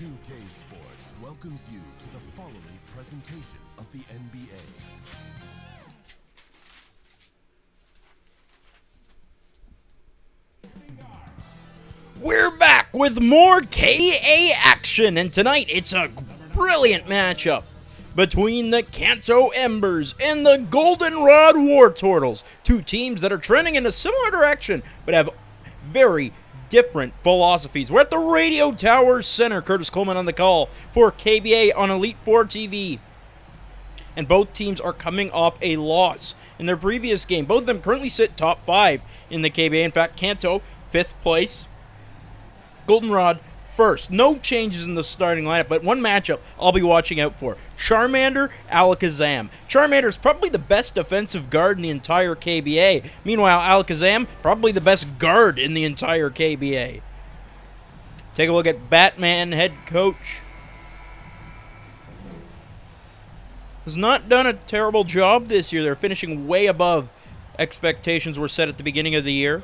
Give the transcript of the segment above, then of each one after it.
2K Sports welcomes you to the following presentation of the NBA. We're back with more KA action, and tonight it's a brilliant matchup between the Kanto Embers and the Goldenrod Wartortles, two teams that are trending in a similar direction but have very different philosophies. We're at the Radio Tower Center. Curtis Coleman on the call for KBA on Elite 4 TV. And both teams are coming off a loss in their previous game. Both of them currently sit top 5 in the KBA. In fact, Kanto, 5th place. Goldenrod, 1st. No changes in the starting lineup, but one matchup I'll be watching out for. Charmander, Alakazam. Charmander is probably the best defensive guard in the entire KBA. Meanwhile, Alakazam, probably the best guard in the entire KBA. Take a look at Batman head coach. Has not done a terrible job this year. They're finishing way above expectations were set at the beginning of the year.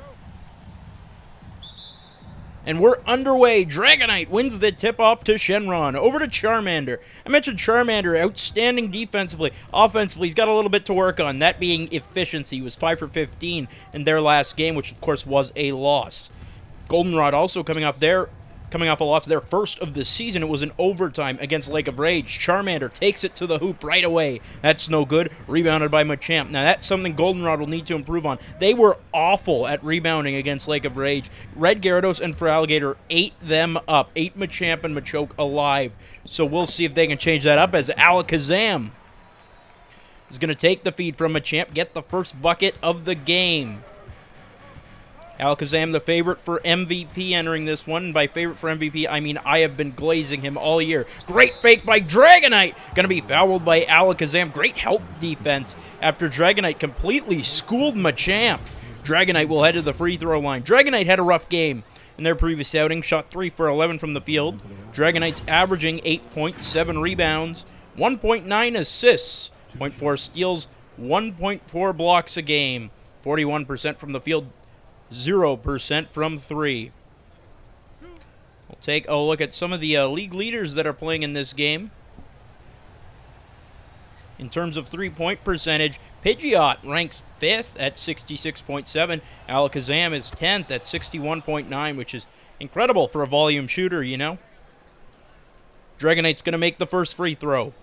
And we're underway. Dragonite wins the tip-off to Shenron. Over to Charmander. I mentioned Charmander, outstanding defensively. Offensively, he's got a little bit to work on, that being efficiency. He was 5 for 15 in their last game, which of course was a loss. Goldenrod also coming off a loss, their first of the season. It was in overtime against Lake of Rage. Charmander takes it to the hoop right away. That's no good. Rebounded by Machamp. Now, that's something Goldenrod will need to improve on. They were awful at rebounding against Lake of Rage. Red Gyarados and Feraligatr ate them up. Ate Machamp and Machoke alive. So we'll see if they can change that up as Alakazam is going to take the feed from Machamp, get the first bucket of the game. Alakazam, the favorite for MVP entering this one. And by favorite for MVP, I mean I have been glazing him all year. Great fake by Dragonite. Going to be fouled by Alakazam. Great help defense after Dragonite completely schooled Machamp. Dragonite will head to the free throw line. Dragonite had a rough game in their previous outing. Shot 3 for 11 from the field. Dragonite's averaging 8.7 rebounds, 1.9 assists, 0.4 steals, 1.4 blocks a game, 41% from the field, 0% from 3. We'll take a look at some of the league leaders that are playing in this game. In terms of three-point percentage, Pidgeot ranks 5th at 66.7. Alakazam is 10th at 61.9, which is incredible for a volume shooter, you know. Dragonite's going to make the first free throw.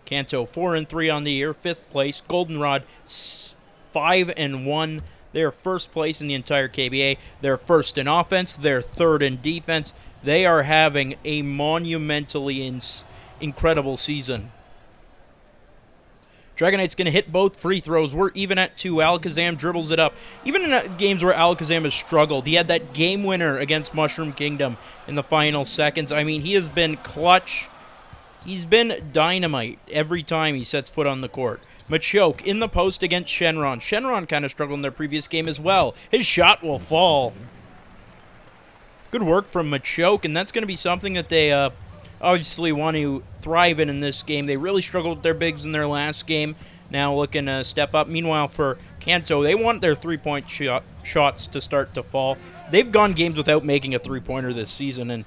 Kanto 4-3 on the year, 5th place. Goldenrod 5-1. They're 1st place in the entire KBA. They're 1st in offense. They're 3rd in defense. They are having a monumentally incredible season. Dragonite's going to hit both free throws. We're even at 2. Alakazam dribbles it up. Even in games where Alakazam has struggled, he had that game winner against Mushroom Kingdom in the final seconds. I mean, he has been clutch. He's been dynamite every time he sets foot on the court. Machoke in the post against Shenron. Shenron kind of struggled in their previous game as well. His shot will fall. Good work from Machoke, and that's going to be something that they obviously want to thrive in this game. They really struggled with their bigs in their last game. Now looking to step up. Meanwhile, for Kanto, they want their three-point shots to start to fall. They've gone games without making a three-pointer this season, and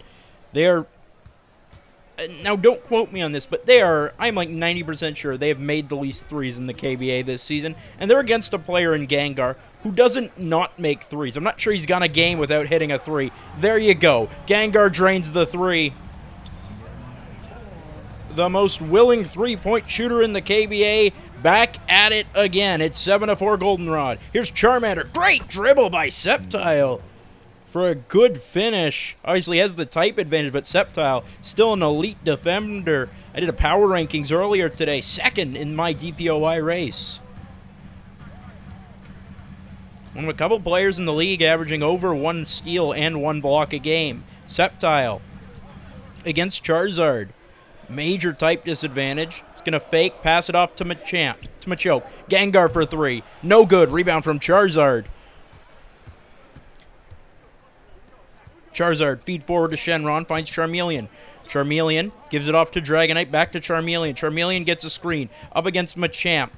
they are... Now, don't quote me on this, but I'm like 90% sure they have made the least threes in the KBA this season, and they're against a player in Gengar who doesn't not make threes. I'm not sure he's gone a game without hitting a 3. There you go. Gengar drains the 3. The most willing three-point shooter in the KBA, back at it again. It's 7-4 Goldenrod. Here's Charmander. Great dribble by Sceptile for a good finish. Obviously has the type advantage, but Sceptile still an elite defender. I did a power rankings earlier today, 2nd in my DPOI race. One of a couple players in the league averaging over 1 steal and 1 block a game. Sceptile against Charizard. Major type disadvantage. It's going to fake, pass it off to Machamp, to Machoke. Gengar for 3. No good. Rebound from Charizard. Charizard, feed forward to Shenron, finds Charmeleon. Charmeleon gives it off to Dragonite, back to Charmeleon. Charmeleon gets a screen, up against Machamp.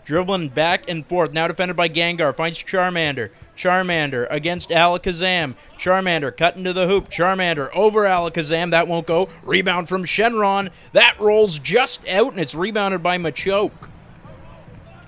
Dribbling back and forth. Now defended by Gengar. Finds Charmander. Charmander against Alakazam. Charmander cut into the hoop. Charmander over Alakazam. That won't go. Rebound from Shenron. That rolls just out, and it's rebounded by Machoke.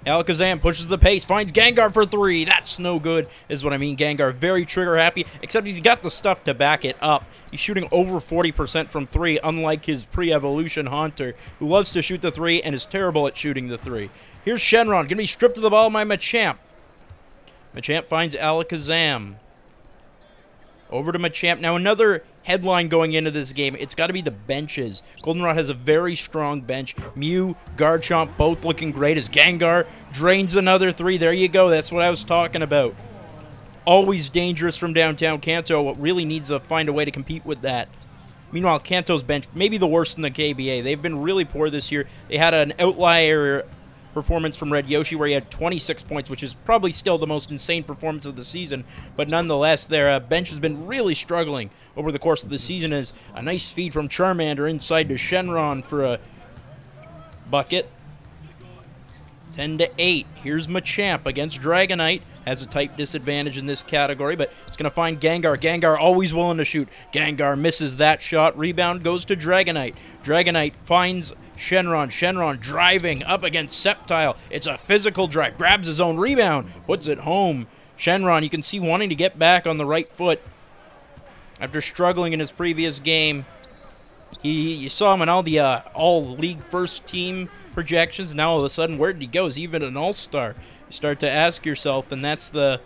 Alakazam pushes the pace. Finds Gengar for 3. That's no good, is what I mean. Gengar very trigger happy, except he's got the stuff to back it up. He's shooting over 40% from 3, unlike his pre-evolution Haunter, who loves to shoot the 3 and is terrible at shooting the 3. Here's Shenron, going to be stripped of the ball by Machamp. Machamp finds Alakazam. Over to Machamp. Now another headline going into this game, it's got to be the benches. Goldenrod has a very strong bench. Mew, Garchomp, both looking great as Gengar drains another 3. There you go. That's what I was talking about. Always dangerous from downtown Kanto. Really needs to find a way to compete with that. Meanwhile, Kanto's bench, maybe the worst in the KBA. They've been really poor this year. They had an outlier performance from Red Yoshi where he had 26 points, which is probably still the most insane performance of the season, but nonetheless their bench has been really struggling over the course of the season. As a nice feed from Charmander inside to Shenron for a bucket. 10-8. Here's Machamp against Dragonite. Has a type disadvantage in this category, but it's going to find Gengar. Gengar always willing to shoot. Gengar misses that shot. Rebound goes to Dragonite. Dragonite finds Shenron. Shenron driving up against Sceptile. It's a physical drive. Grabs his own rebound. Puts it home. Shenron, you can see wanting to get back on the right foot after struggling in his previous game. You saw him in all the all-league first team projections. Now all of a sudden, where did he go? Is he even an all-star? You start to ask yourself, and that's the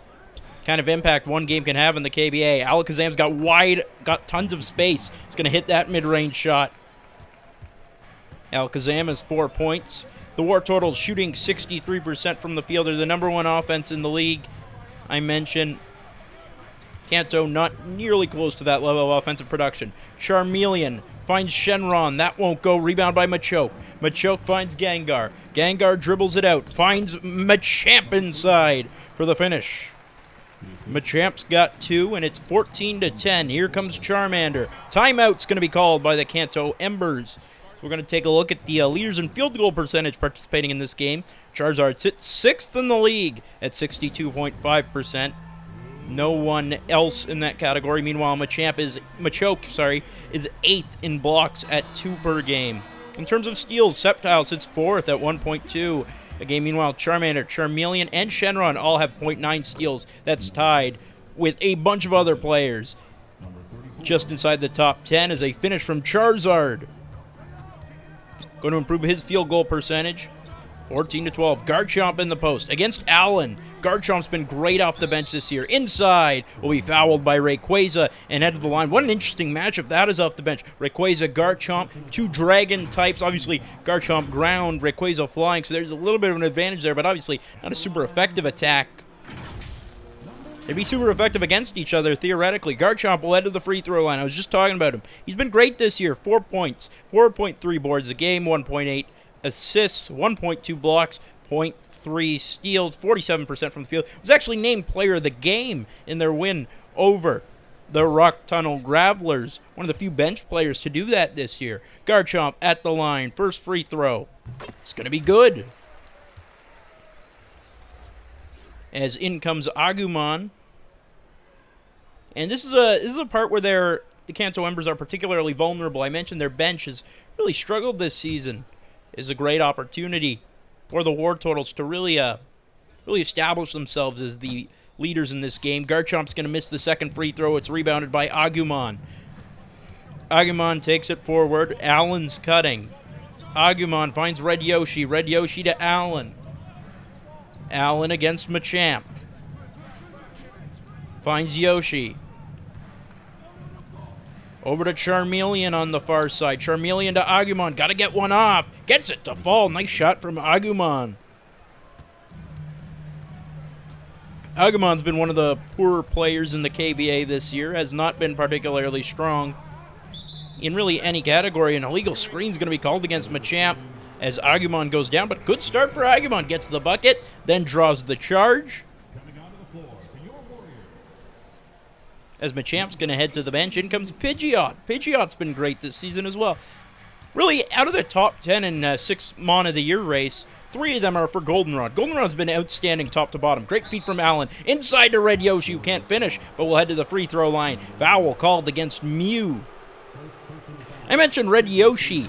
kind of impact one game can have in the KBA. Alakazam's got tons of space. He's going to hit that mid-range shot. Alakazam has 4 points. The Wartortles shooting 63% from the field. They're the #1 offense in the league. I mentioned Kanto not nearly close to that level of offensive production. Charmeleon finds Shenron. That won't go. Rebound by Machoke. Machoke finds Gengar. Gengar dribbles it out. Finds Machamp inside for the finish. Machamp's got 2, and it's 14-10. Here comes Charmander. Timeout's going to be called by the Kanto Embers. So we're going to take a look at the leaders in field goal percentage participating in this game. Charizard sits 6th in the league at 62.5%. No one else in that category. Meanwhile, Machoke is 8th in blocks at 2 per game. In terms of steals, Sceptile sits 4th at 1.2 a game. Meanwhile, Charmander, Charmeleon, and Shenron all have 0.9 steals. That's tied with a bunch of other players. Just inside the top 10 is a finish from Charizard. Going to improve his field goal percentage. 14-12. Garchomp in the post against Allen. Garchomp's been great off the bench this year. Inside will be fouled by Rayquaza and head to the line. What an interesting matchup that is off the bench. Rayquaza, Garchomp, 2 dragon types. Obviously, Garchomp ground, Rayquaza flying, so there's a little bit of an advantage there, but obviously not a super effective attack. They'd be super effective against each other, theoretically. Garchomp will head to the free throw line. I was just talking about him. He's been great this year. 4 points, 4.3 boards a game, 1.8 assists, 1.2 blocks, 0.3 steals, 47% from the field. Was actually named player of the game in their win over the Rock Tunnel Gravelers. One of the few bench players to do that this year. Garchomp at the line. First free throw. It's going to be good. As in comes Agumon. And this is a part where the Kanto Embers are particularly vulnerable. I mentioned their bench has really struggled this season. Is a great opportunity for the Wartortles to really establish themselves as the leaders in this game. Garchomp's going to miss the second free throw. It's rebounded by Agumon. Agumon takes it forward. Allen's cutting. Agumon finds Red Yoshi. Red Yoshi to Allen. Allen against Machamp. Finds Yoshi. Over to Charmeleon on the far side. Charmeleon to Agumon. Got to get one off. Gets it to fall. Nice shot from Agumon. Agumon's been one of the poorer players in the KBA this year. Has not been particularly strong in really any category. An illegal screen's going to be called against Machamp as Agumon goes down. But good start for Agumon. Gets the bucket. Then draws the charge. As Machamp's going to head to the bench, in comes Pidgeot. Pidgeot's been great this season as well. Really, out of the top 10 in 6 Mon of the Year race, 3 of them are for Goldenrod. Goldenrod's been outstanding top to bottom. Great feed from Allen. Inside to Red Yoshi, who can't finish, but will head to the free throw line. Foul called against Mew. I mentioned Red Yoshi.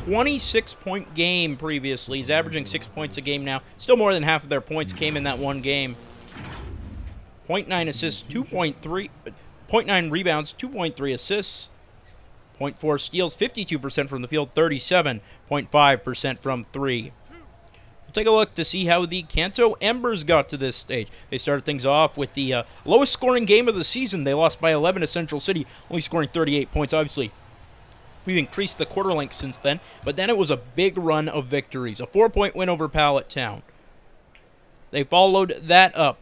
26-point game previously. He's averaging 6 points a game now. Still more than half of their points came in that one game. 0.9 assists, 0.9 rebounds, 2.3 assists, 0.4 steals, 52% from the field, 37.5% from 3. We'll take a look to see how the Kanto Embers got to this stage. They started things off with the lowest scoring game of the season. They lost by 11 to Central City, only scoring 38 points, obviously. We've increased the quarter length since then, but then it was a big run of victories. A 4-point win over Pallet Town. They followed that up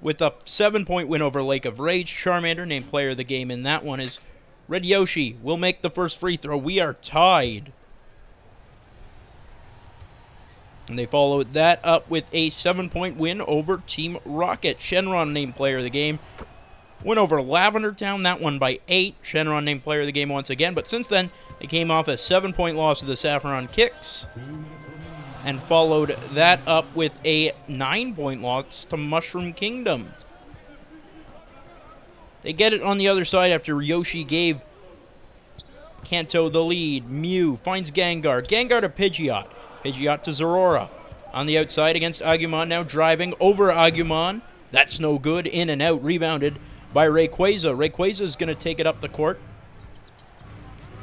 with a 7-point win over Lake of Rage. Charmander, named player of the game in that one, is Red Yoshi. Will make the first free throw. We are tied. And they followed that up with a 7-point win over Team Rocket. Shenron, named player of the game. Win over Lavender Town, that one by 8. Shenron named player of the game once again, but since then, they came off a 7-point loss to the Saffron Kicks, and followed that up with a 9-point loss to Mushroom Kingdom. They get it on the other side after Yoshi gave Kanto the lead. Mew finds Gengar. Gengar to Pidgeot. Pidgeot to Zorora. On the outside against Agumon, now driving over Agumon. That's no good. In and out. Rebounded by Rayquaza. Rayquaza is going to take it up the court.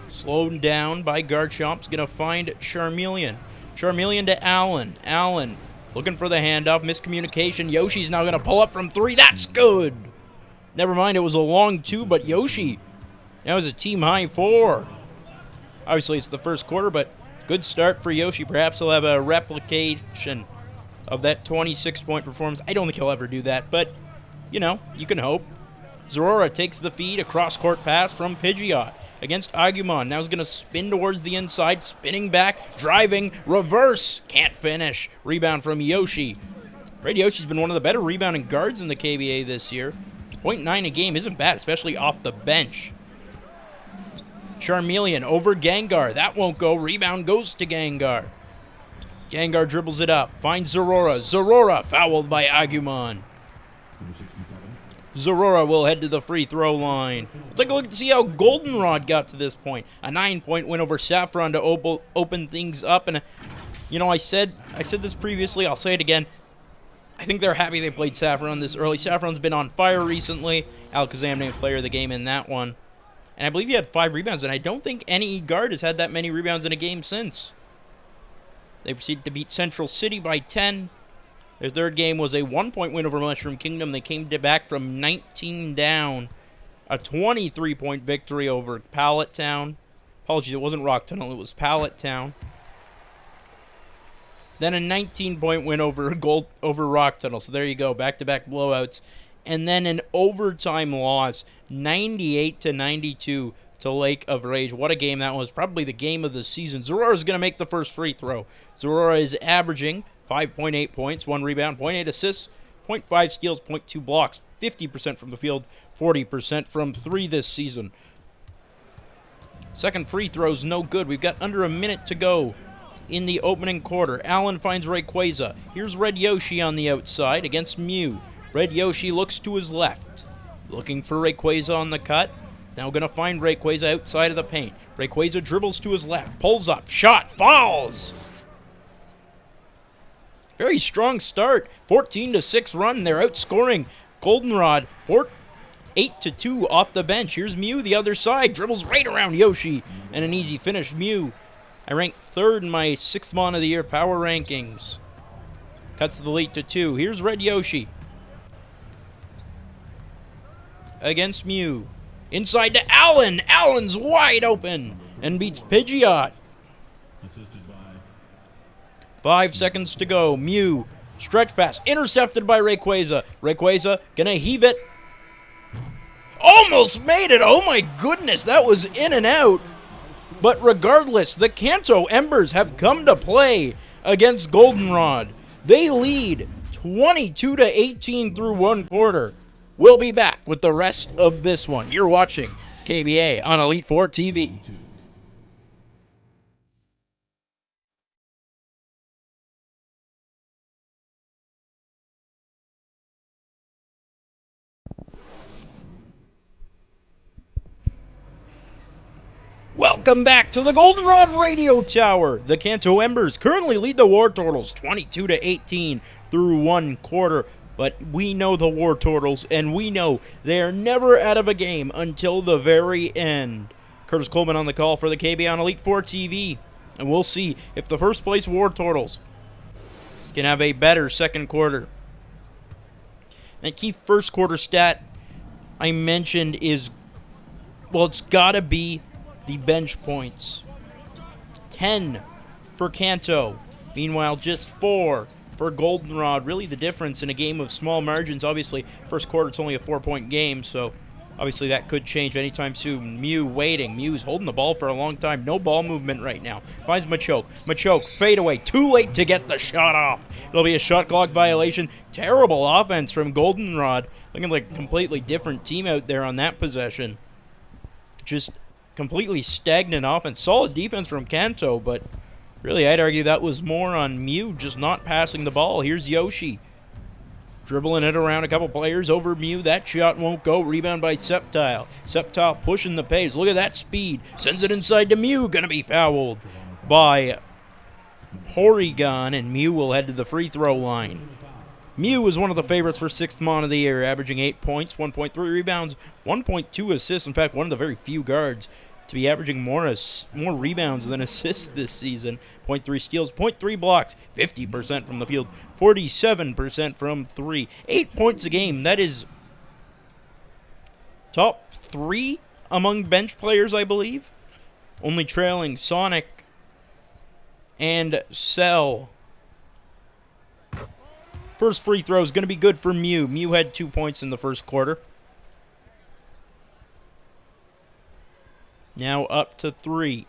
Slowed down by Garchomp's going to find Charmeleon. Charmeleon to Allen. Allen looking for the handoff. Miscommunication. Yoshi's now going to pull up from 3. That's good. Never mind, it was a long 2, but Yoshi now is a team high 4. Obviously, it's the first quarter, but good start for Yoshi. Perhaps he'll have a replication of that 26-point performance. I don't think he'll ever do that, but, you know, you can hope. Zorora takes the feed, a cross-court pass from Pidgeot against Agumon. Now he's going to spin towards the inside, spinning back, driving, reverse, can't finish. Rebound from Yoshi. Red Yoshi's been one of the better rebounding guards in the KBA this year. 0.9 a game isn't bad, especially off the bench. Charmeleon over Gengar. That won't go. Rebound goes to Gengar. Gengar dribbles it up, finds Zorora. Zorora fouled by Agumon. Zorora will head to the free throw line. Let's take a look to see how Goldenrod got to this point. A 9-point win over Saffron to open things up. And, you know, I said this previously. I'll say it again. I think they're happy they played Saffron this early. Saffron's been on fire recently. Alakazam named player of the game in that one. And I believe he had 5 rebounds. And I don't think any guard has had that many rebounds in a game since. They proceeded to beat Central City by 10. Their third game was a 1-point win over Mushroom Kingdom. They came back from 19 down. A 23-point victory over Pallet Town. Apologies, it wasn't Rock Tunnel, it was Pallet Town. Then a 19-point win over Rock Tunnel. So there you go, back-to-back blowouts. And then an overtime loss, 98-92 to Lake of Rage. What a game that was. Probably the game of the season. Zorora is going to make the first free throw. Zorora is averaging 5.8 points, 1 rebound, 0.8 assists, 0.5 steals, 0.2 blocks, 50% from the field, 40% from 3 this season. Second free throw's no good. We've got under a minute to go in the opening quarter. Allen finds Rayquaza. Here's Red Yoshi on the outside against Mew. Red Yoshi looks to his left, looking for Rayquaza on the cut. Now going to find Rayquaza outside of the paint. Rayquaza dribbles to his left, pulls up, shot, falls. Very strong start. 14-6 run. They're outscoring Goldenrod 8-2 off the bench. Here's Mew the other side. Dribbles right around Yoshi. And an easy finish. Mew. I rank 3rd in my 6th Mon of the Year power rankings. Cuts the lead to 2. Here's Red Yoshi. Against Mew. Inside to Allen. Allen's wide open. And beats Pidgeot. 5 seconds to go. Mew. Stretch pass. Intercepted by Rayquaza. Rayquaza gonna heave it. Almost made it. Oh my goodness. That was in and out. But regardless, the Kanto Embers have come to play against Goldenrod. They lead 22-18 through 1 quarter. We'll be back with the rest of this one. You're watching KBA on Elite 4 TV. Welcome back to the Goldenrod Radio Tower. The Kanto Embers currently lead the Wartortles 22-18 through one quarter. But we know the Wartortles, and we know they're never out of a game until the very end. Curtis Coleman on the call for the KB on Elite 4 TV. And we'll see if the first place Wartortles can have a better second quarter. And key first quarter stat I mentioned is, well, it's got to be the bench points. 10 for Kanto. Meanwhile, just 4 for Goldenrod. Really the difference in a game of small margins. Obviously, first quarter it's only a 4-point game, so obviously that could change anytime soon. Mew waiting. Mew's holding the ball for a long time. No ball movement right now. Finds Machoke. Machoke, fade away. Too late to get the shot off. It'll be a shot clock violation. Terrible offense from Goldenrod. Looking like a completely different team out there on that possession. Just completely stagnant offense. Solid defense from Kanto, but really I'd argue that was more on Mew just not passing the ball. Here's Yoshi. Dribbling it around a couple players over Mew. That shot won't go. Rebound by Sceptile. Sceptile pushing the pace. Look at that speed. Sends it inside to Mew. Gonna be fouled by Porygon, and Mew will head to the free throw line. Mew is one of the favorites for 6th Mon of the year, averaging 8 points, 1.3 rebounds, 1.2 assists. In fact, one of the very few guards to be averaging more rebounds than assists this season. 0.3 steals, 0.3 blocks, 50% from the field, 47% from 3. 8 points a game. That is top 3 among bench players, I believe. Only trailing Sonic and Cell. First free throw is going to be good for Mew. Mew had 2 points in the first quarter. Now up to 3.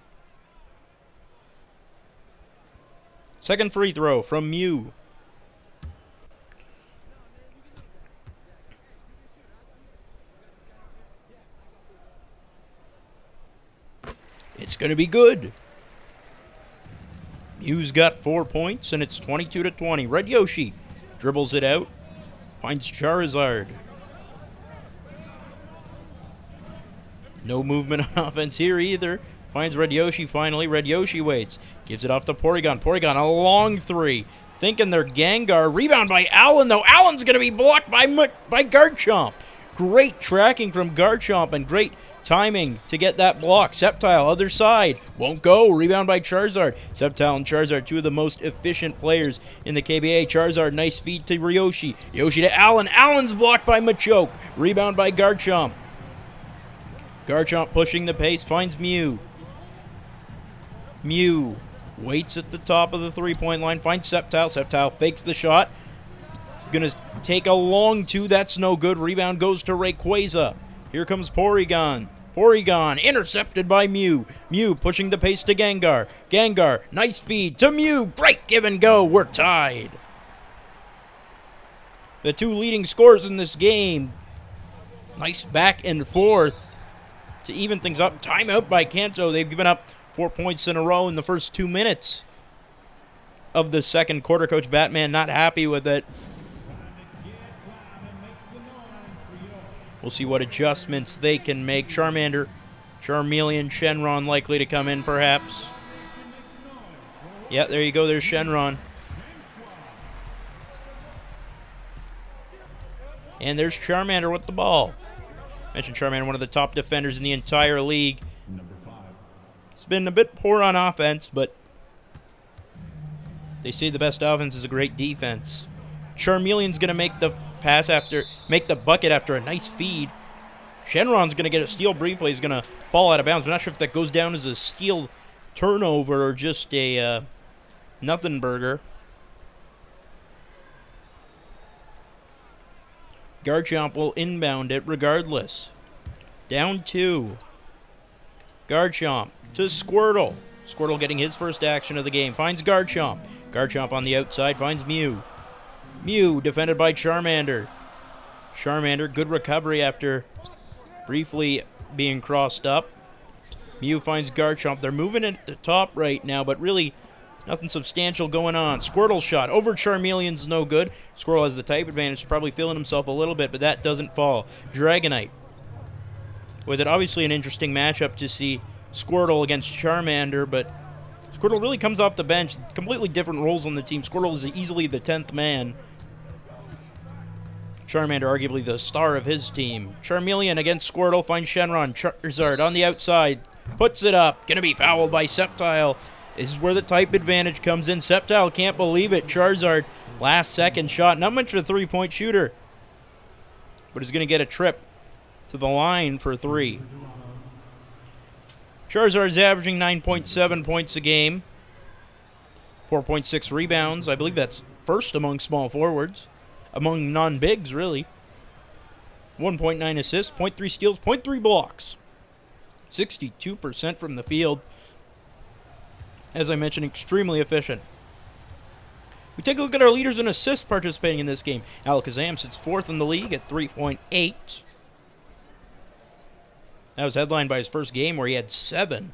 Second free throw from Mew. It's going to be good. Mew's got 4 points, and it's 22-20. Red Yoshi dribbles it out. Finds Charizard. No movement on offense here either. Finds Red Yoshi finally. Red Yoshi waits. Gives it off to Porygon. Porygon, a long 3. Thinking they're Gengar. Rebound by Allen, though. Allen's going to be blocked by Garchomp. Great tracking from Garchomp and great timing to get that block. Sceptile, other side. Won't go. Rebound by Charizard. Sceptile and Charizard, 2 of the most efficient players in the KBA. Charizard, nice feed to Yoshi. Yoshi to Allen. Allen's blocked by Machoke. Rebound by Garchomp. Garchomp pushing the pace. Finds Mew. Mew waits at the top of the 3-point line. Finds Sceptile. Sceptile fakes the shot. Gonna take a long 2. That's no good. Rebound goes to Rayquaza. Here comes Porygon. Porygon intercepted by Mew. Mew pushing the pace to Gengar. Gengar, nice feed to Mew. Great give and go. We're tied. The 2 leading scorers in this game. Nice back and forth to even things up. Timeout by Kanto. They've given up 4 points in a row in the first 2 minutes of the second quarter. Coach Batman not happy with it. We'll see what adjustments they can make. Charmander, Charmeleon, Shenron likely to come in perhaps. Yeah, there you go. There's Shenron. And there's Charmander with the ball. Mentioned Charmander, one of the top defenders in the entire league. It's been a bit poor on offense, but they say the best offense is a great defense. Charmeleon's going to make the bucket after a nice feed. Shenron's going to get a steal briefly. He's going to fall out of bounds. I'm not sure if that goes down as a steal turnover or just a nothing burger. Garchomp will inbound it regardless. Down 2. Garchomp to Squirtle. Squirtle getting his first action of the game. Finds Garchomp. Garchomp on the outside. Finds Mew. Mew defended by Charmander. Charmander, good recovery after briefly being crossed up. Mew finds Garchomp. They're moving at the top right now, but really nothing substantial going on. Squirtle shot over Charmeleon's no good. Squirtle has the type advantage, probably feeling himself a little bit, but that doesn't fall. Dragonite with it. Obviously an interesting matchup to see Squirtle against Charmander, but Squirtle really comes off the bench. Completely different roles on the team. Squirtle is easily the 10th man. Charmander arguably the star of his team. Charmeleon against Squirtle finds Shenron. Charizard on the outside. Puts it up. Gonna be fouled by Sceptile. This is where the type advantage comes in. Sceptile can't believe it. Charizard, last second shot. Not much of a three-point shooter, but is gonna get a trip to the line for 3. Charizard's averaging 9.7 points a game. 4.6 rebounds. I believe that's first among small forwards. Among non-bigs, really. 1.9 assists, 0.3 steals, 0.3 blocks. 62% from the field. As I mentioned, extremely efficient. We take a look at our leaders in assists participating in this game. Alakazam sits 4th in the league at 3.8. That was headlined by his first game where he had 7.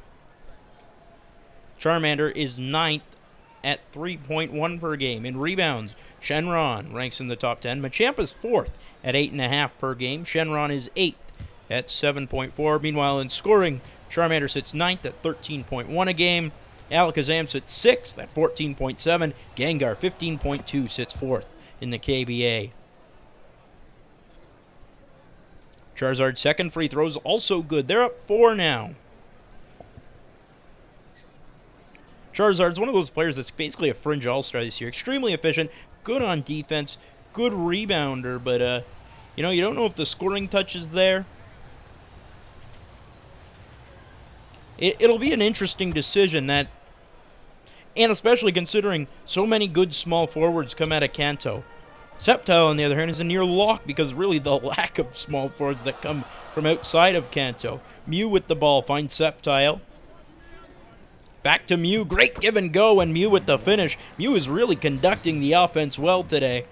Charmander is 9th at 3.1 per game. In rebounds, Shenron ranks in the top 10. Machamp is 4th at 8.5 per game. Shenron is 8th at 7.4. Meanwhile, in scoring, Charmander sits 9th at 13.1 a game. Alakazam sits 6th at 14.7. Gengar, 15.2, sits 4th in the KBA. Charizard's second free throws also good. They're up 4 now. Charizard's one of those players that's basically a fringe all-star this year. Extremely efficient, good on defense, good rebounder, but, you don't know if the scoring touch is there. It'll be an interesting decision that, and especially considering so many good small forwards come out of Kanto. Sceptile, on the other hand, is a near lock because really the lack of small forwards that come from outside of Kanto. Mew with the ball finds Sceptile. Back to Mew. Great give and go, and Mew with the finish. Mew is really conducting the offense well today.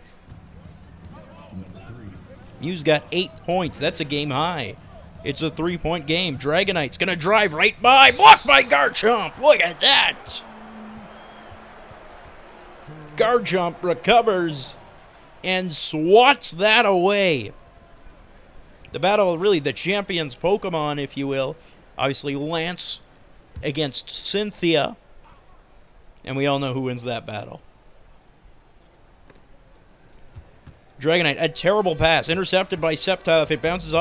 Mew's got 8 points. That's a game high. It's a 3-point game. Dragonite's going to drive right by. Blocked by Garchomp. Look at that. Garchomp recovers and swats that away. The battle, really, the champion's Pokemon, if you will. Obviously, Lance against Cynthia. And we all know who wins that battle. Dragonite, a terrible pass. Intercepted by Sceptile. After it bounces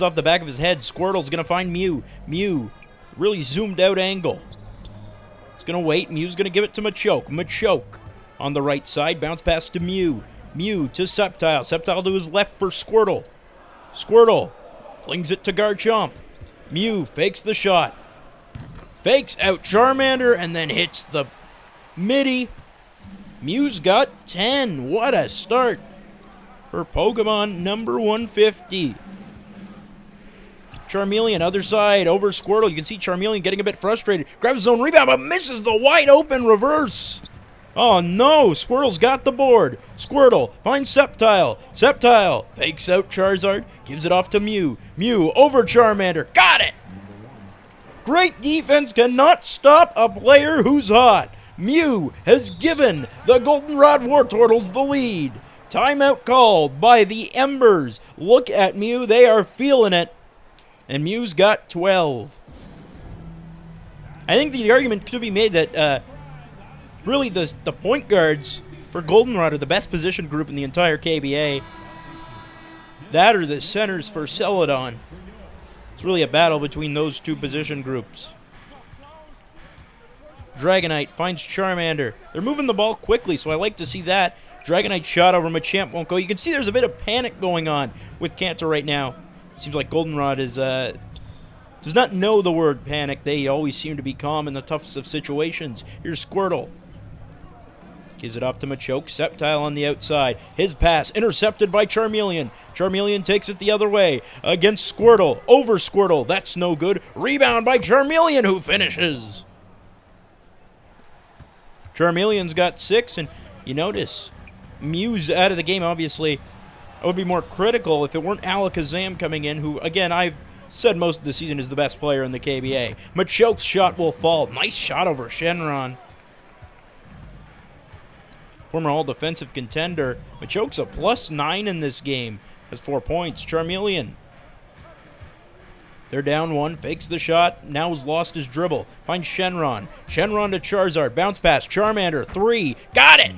off the back of his head, Squirtle's going to find Mew. Mew, really zoomed out angle. He's going to wait. Mew's going to give it to Machoke. Machoke on the right side. Bounce pass to Mew. Mew to Sceptile. Sceptile to his left for Squirtle. Squirtle flings it to Garchomp. Mew fakes the shot. Fakes out Charmander and then hits the midi. Mew's got 10. What a start for Pokemon number 150. Charmeleon, other side, over Squirtle. You can see Charmeleon getting a bit frustrated. Grabs his own rebound, but misses the wide open reverse. Oh no, Squirtle's got the board. Squirtle finds Sceptile. Sceptile fakes out Charizard, gives it off to Mew. Mew over Charmander. Got it! Great defense cannot stop a player who's hot. Mew has given the Goldenrod Wartortles the lead. Timeout called by the Embers. Look at Mew, they are feeling it. And Mew's got 12. I think the argument could be made that really the point guards for Goldenrod are the best position group in the entire KBA. That or the centers for Celadon. It's really a battle between those two position groups. Dragonite finds Charmander. They're moving the ball quickly, so I like to see that. Dragonite shot over Machamp won't go. You can see there's a bit of panic going on with Kanto right now. Seems like Goldenrod is does not know the word panic. They always seem to be calm in the toughest of situations. Here's Squirtle. Gives it off to Machoke. Sceptile on the outside. His pass intercepted by Charmeleon. Charmeleon takes it the other way against Squirtle. Over Squirtle. That's no good. Rebound by Charmeleon, who finishes. Charmeleon's got 6, and you notice Mew's out of the game, obviously. I would be more critical if it weren't Alakazam coming in, who, again, I've said most of the season is the best player in the KBA. Machoke's shot will fall. Nice shot over Shenron. Former all-defensive contender. Machoke's a +9 in this game. Has 4 points. Charmeleon They're down one, fakes the shot, now has lost his dribble. Finds Shenron. Shenron to Charizard, bounce pass, Charmander, 3, got it!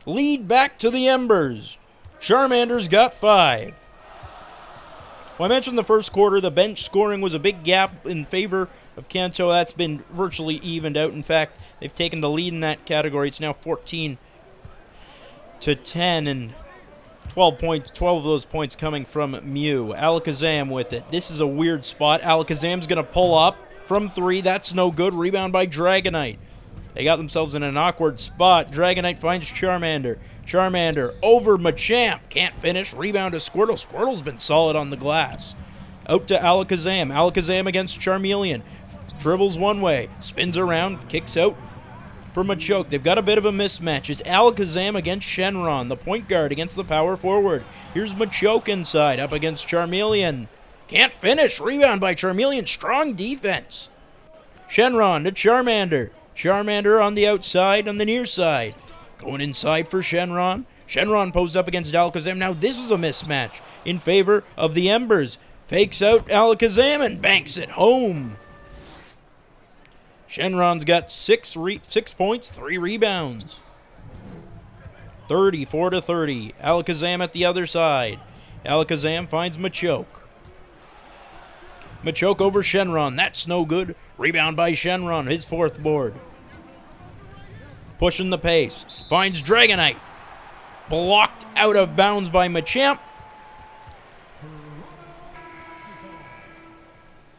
Lead back to the Embers. Charmander's got 5. Well, I mentioned the first quarter, the bench scoring was a big gap in favor of Kanto. That's been virtually evened out. In fact, they've taken the lead in that category. It's now 14-10, and 12 of those points coming from Mew. Alakazam with it. This is a weird spot. Alakazam's going to pull up from 3. That's no good. Rebound by Dragonite. They got themselves in an awkward spot. Dragonite finds Charmander. Charmander over Machamp. Can't finish. Rebound to Squirtle. Squirtle's been solid on the glass. Out to Alakazam. Alakazam against Charmeleon. Dribbles one way. Spins around. Kicks out for Machoke. They've got a bit of a mismatch. It's Alakazam against Shenron, the point guard against the power forward. Here's Machoke inside, up against Charmeleon. Can't finish. Rebound by Charmeleon. Strong defense. Shenron to Charmander. Charmander on the outside, on the near side. Going inside for Shenron. Shenron posed up against Alakazam. Now this is a mismatch in favor of the Embers. Fakes out Alakazam and banks it home. Shenron's got 6 points, 3 rebounds. 34-30. Alakazam at the other side. Alakazam finds Machoke. Machoke over Shenron. That's no good. Rebound by Shenron, his 4th board. Pushing the pace. Finds Dragonite. Blocked out of bounds by Machamp.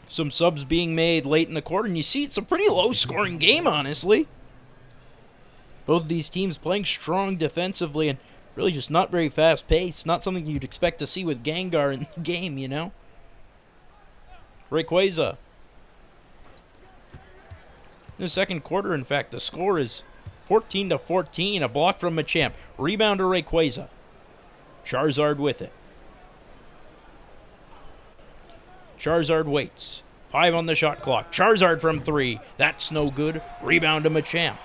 Some subs being made late in the quarter, and you see it's a pretty low-scoring game, honestly. Both of these teams playing strong defensively and really just not very fast-paced. Not something you'd expect to see with Gengar in the game, you know? Rayquaza. In the second quarter, in fact, the score is 14-14. A block from Machamp. Rebound to Rayquaza. Charizard with it. Charizard waits. 5 on the shot clock. Charizard from 3. That's no good. Rebound to Machamp.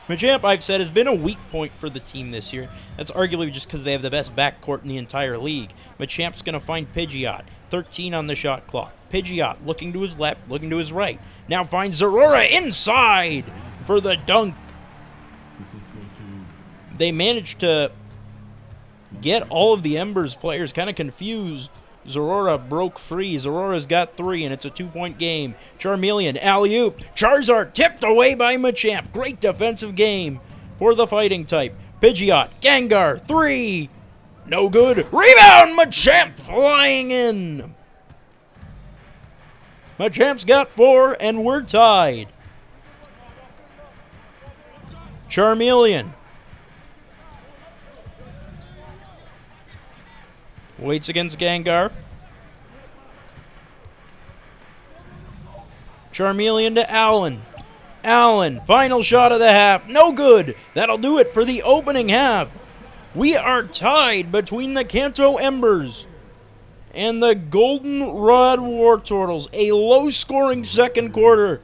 Machamp, I've said, has been a weak point for the team this year. That's arguably just because they have the best backcourt in the entire league. Machamp's going to find Pidgeot. 13 on the shot clock. Pidgeot looking to his left, looking to his right. Now finds Zorora inside for the dunk. They managed to get all of the Embers players kind of confused. Zorora broke free. Zorora's got 3, and it's a 2-point game. Charmeleon, alley-oop. Charizard tipped away by Machamp. Great defensive game for the fighting type. Pidgeot, Gengar, 3. No good. Rebound, Machamp flying in. Machamp's got 4, and we're tied. Charmeleon. Waits against Gengar. Charmeleon to Allen. Allen, final shot of the half. No good. That'll do it for the opening half. We are tied between the Kanto Embers and the Goldenrod Wartortles. A low-scoring second quarter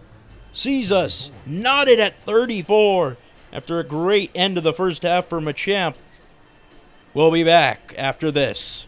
sees us knotted at 34 after a great end of the first half for Machamp. We'll be back after this.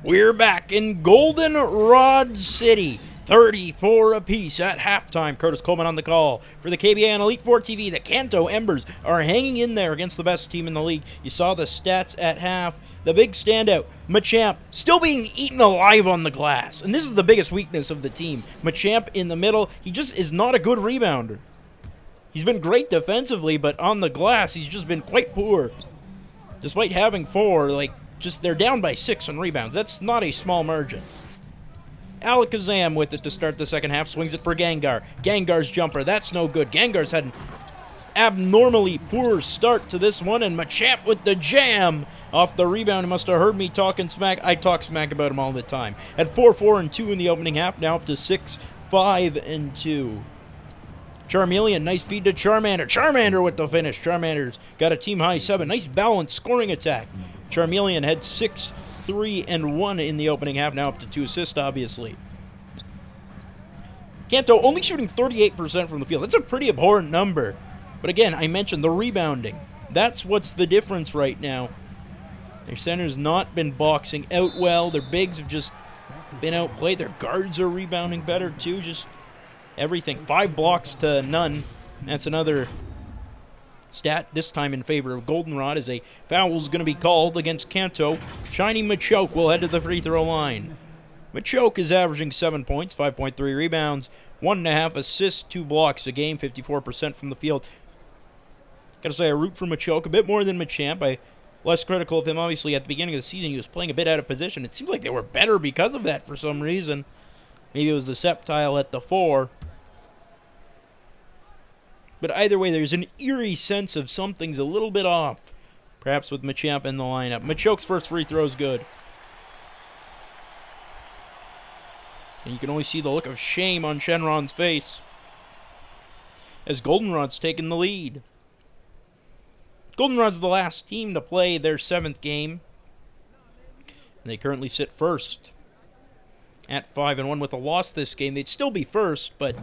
We're back in Goldenrod City. 34 apiece at halftime. Curtis Coleman on the call for the KBA and Elite Four TV. The Kanto Embers are hanging in there against the best team in the league. You saw the stats at half. The big standout, Machamp, still being eaten alive on the glass. And this is the biggest weakness of the team. Machamp in the middle, he just is not a good rebounder. He's been great defensively, but on the glass, he's just been quite poor. Despite having 4, they're down by 6 on rebounds. That's not a small margin. Alakazam with it to start the second half, swings it for Gengar. Gengar's jumper, that's no good. Gengar's had an abnormally poor start to this one, and Machamp with the jam off the rebound. He must have heard me talking smack. I talk smack about him all the time. At 4-4-2 in the opening half, now up to 6-5-2. Charmeleon, nice feed to Charmander. Charmander with the finish. Charmander's got a team high 7. Nice balanced scoring attack. Charmeleon had 6-3-1 in the opening half, now up to 2 assists, obviously. Kanto only shooting 38% from the field. That's a pretty abhorrent number. But again, I mentioned the rebounding. That's what's the difference right now. Their center's not been boxing out well. Their bigs have just been outplayed. Their guards are rebounding better too. Just everything. 5 blocks to none. That's another stat, this time in favor of Goldenrod, as a foul is going to be called against Kanto. Shiny Machoke will head to the free throw line. Machoke is averaging 7 points, 5.3 rebounds, 1.5 assists, 2 blocks a game, 54% from the field. Gotta say, I root for Machoke a bit more than Machamp. I'm less critical of him. Obviously, at the beginning of the season, he was playing a bit out of position. It seems like they were better because of that for some reason. Maybe it was the Sceptile at the 4. But either way, there's an eerie sense of something's a little bit off. Perhaps with Machamp in the lineup. Machoke's first free throw is good. And you can only see the look of shame on Shenron's face as Goldenrod's taken the lead. Goldenrod's the last team to play their 7th game. And they currently sit first at 5-1. With a loss this game, they'd still be first, but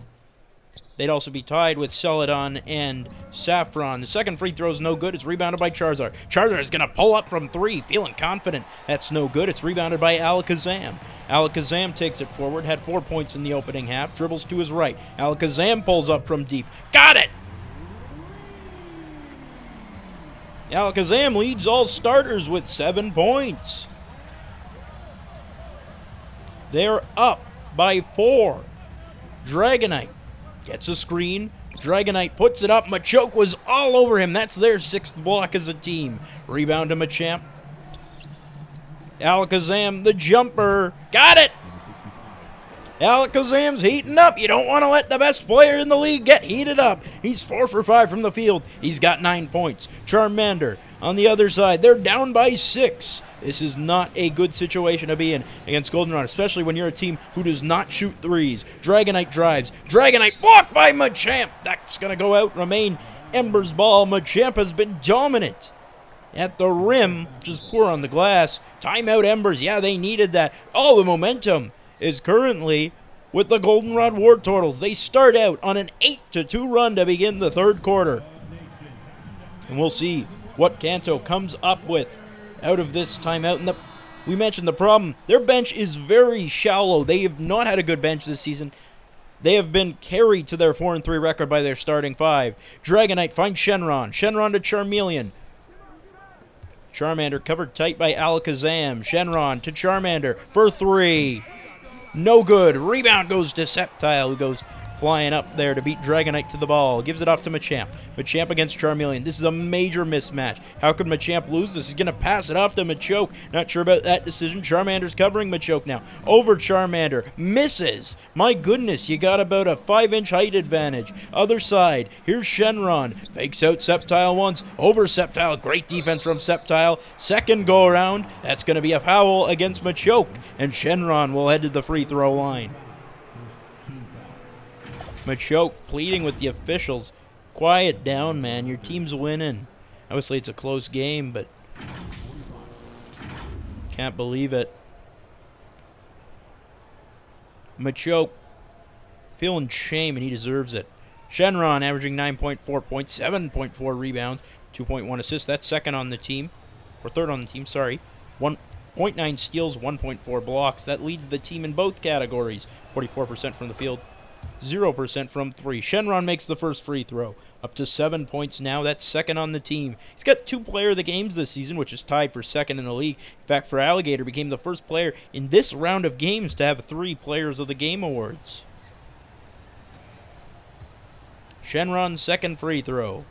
they'd also be tied with Celadon and Saffron. The second free throw is no good. It's rebounded by Charizard. Charizard is going to pull up from 3, feeling confident. That's no good. It's rebounded by Alakazam. Alakazam takes it forward. Had 4 points in the opening half. Dribbles to his right. Alakazam pulls up from deep. Got it! Alakazam leads all starters with 7 points. They're up by 4. Dragonite gets a screen. Dragonite puts it up. Machoke was all over him. That's their 6th block as a team. Rebound to Machamp. Alakazam, the jumper. Got it! Alakazam's heating up. You don't want to let the best player in the league get heated up. He's 4 for 5 from the field. He's got 9 points. Charmander on the other side. They're down by 6. This is not a good situation to be in against Goldenrod, especially when you're a team who does not shoot threes. Dragonite drives. Dragonite blocked by Machamp. That's going to go out. Remain Embers ball. Machamp has been dominant at the rim, just poor on the glass. Timeout Embers. Yeah, they needed that. All the momentum is currently with the Goldenrod Wartortles. They start out on an 8-2 run to begin the 3rd quarter. And we'll see what Kanto comes up with out of this timeout. And we mentioned the problem. Their bench is very shallow. They have not had a good bench this season. They have been carried to their 4-3 record by their starting 5. Dragonite finds Shenron. Shenron to Charmeleon. Charmander covered tight by Alakazam. Shenron to Charmander for 3. No good. Rebound goes to Sceptile, who goes flying up there to beat Dragonite to the ball. Gives it off to Machamp. Machamp against Charmeleon. This is a major mismatch. How could Machamp lose this? He's going to pass it off to Machoke. Not sure about that decision. Charmander's covering Machoke now. Over Charmander. Misses. My goodness, you got about a 5-inch height advantage. Other side. Here's Shenron. Fakes out Sceptile once. Over Sceptile. Great defense from Sceptile. Second go around. That's going to be a foul against Machoke. And Shenron will head to the free throw line. Machoke pleading with the officials. Quiet down, man. Your team's winning. Obviously, it's a close game, but can't believe it. Machoke feeling shame, and he deserves it. Shenron averaging 9.4 points, 7.4 rebounds, 2.1 assists. That's second on the team. Or third on the team, sorry. 0.9 steals, 1.4 blocks. That leads the team in both categories. 44% from the field, 0% from 3. Shenron makes the first free throw. Up to 7 points now. That's second on the team. He's got 2 player of the games this season, which is tied for second in the league. In fact, for Alligator, became the first player in this round of games to have 3 players of the game awards. Shenron's second free throw.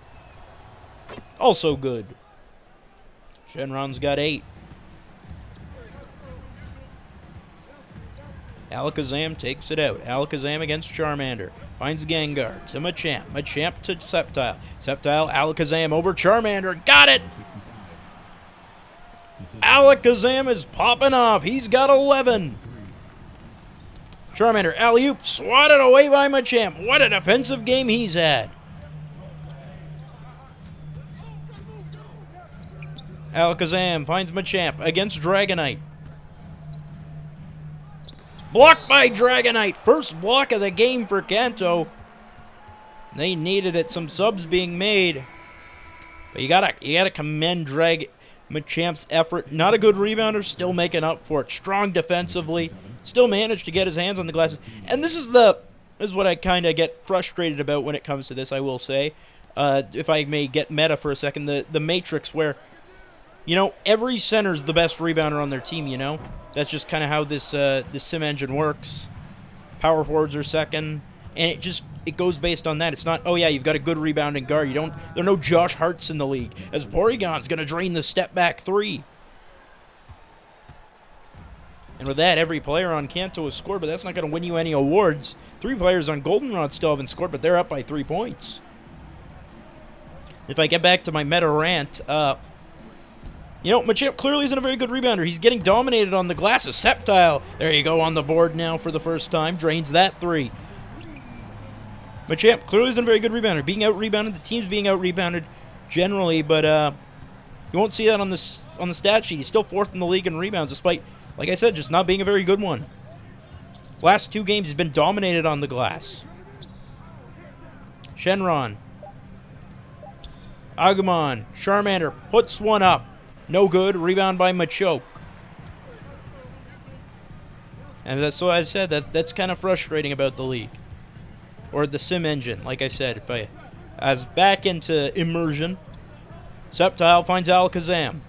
Also good. Shenron's got 8. Alakazam takes it out. Alakazam against Charmander. Finds Gengar to Machamp. Machamp to Sceptile. Sceptile, Alakazam over Charmander. Got it! Alakazam is popping off. He's got 11. Charmander, alley-oop, swatted away by Machamp. What a defensive game he's had. Alakazam finds Machamp against Dragonite. Blocked by Dragonite. First block of the game for Kanto. They needed it. Some subs being made. But you gotta commend Machamp's effort. Not a good rebounder, still making up for it. Strong defensively. Still managed to get his hands on the glasses. And this is what I kind of get frustrated about when it comes to this, I will say. If I may get meta for a second. The matrix where, you know, every center's the best rebounder on their team, you know? That's just kind of how this sim engine works. Power forwards are second. And it goes based on that. It's not, oh yeah, you've got a good rebounding guard. There are no Josh Harts in the league. As Porygon's going to drain the step back 3. And with that, every player on Kanto has scored, but that's not going to win you any awards. 3 players on Goldenrod still haven't scored, but they're up by 3 points. If I get back to my meta rant, you know, Machamp clearly isn't a very good rebounder. He's getting dominated on the glass. A Sceptile, there you go, on the board now for the first time. Drains that 3. Machamp clearly isn't a very good rebounder. Being out-rebounded, the team's being out-rebounded generally, but you won't see that on the stat sheet. He's still 4th in the league in rebounds, despite, like I said, just not being a very good one. Last 2 games, he's been dominated on the glass. Shenron. Agumon. Charmander puts one up. No good. Rebound by Machoke. And that's what I said. That's kind of frustrating about the league. Or the sim engine, like I said. As back into immersion. Sceptile finds Alakazam.